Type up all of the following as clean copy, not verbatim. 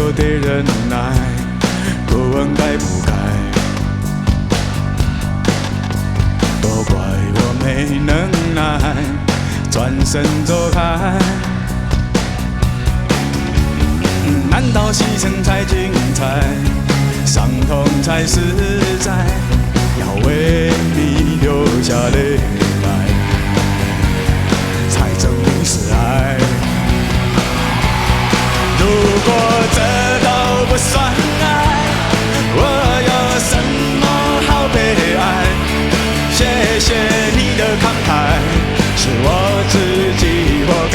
就得忍耐，不问该不该，都怪我没能耐，转身走开。难道牺牲才精彩，伤痛才实在？要为你流下泪来，才证明是爱。如果这都不算爱，我有什么好悲哀？谢谢你的慷慨，是我自己活该。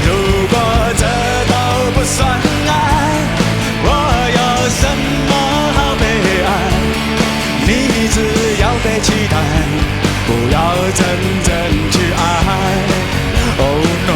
如果这都不算爱，我有什么好悲哀？你只要被期待，不要真正去爱。Oh no。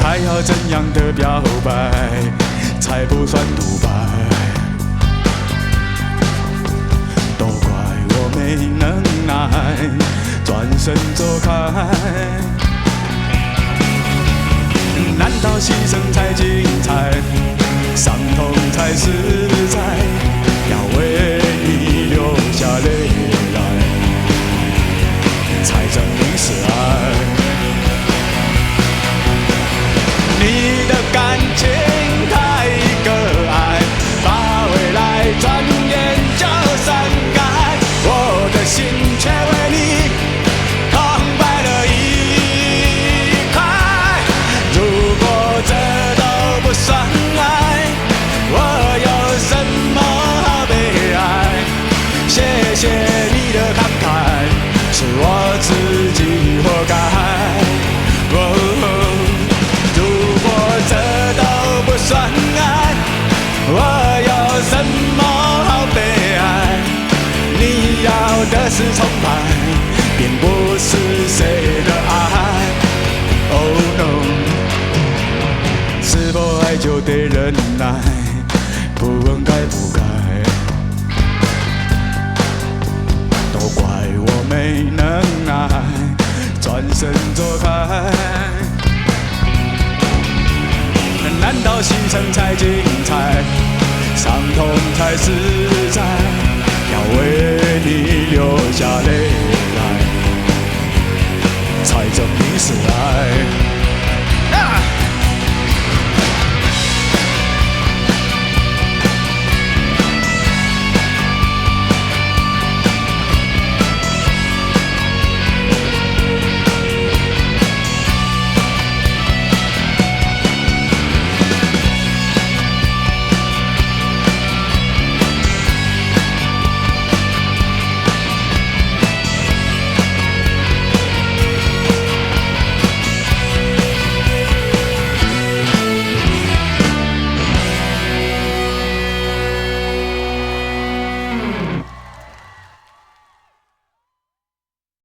还要怎样的表白才不算独白？都怪我没能耐，转身走开。难道牺牲才精彩，伤痛才实在？要为你流下泪来，才证明是爱。你的感情太可爱，把未来转眼就删改，我的心却为你空白了一块。如果这都不算爱，我有什么好悲哀？谢谢你的慷慨，是我自己活该。算爱，我有什么好悲哀？你要的是崇拜，并不是谁的爱。Oh no， 是否爱就得忍耐，不问该不该，都怪我没能耐，转身走开。难道牺牲才精彩，伤痛才实在？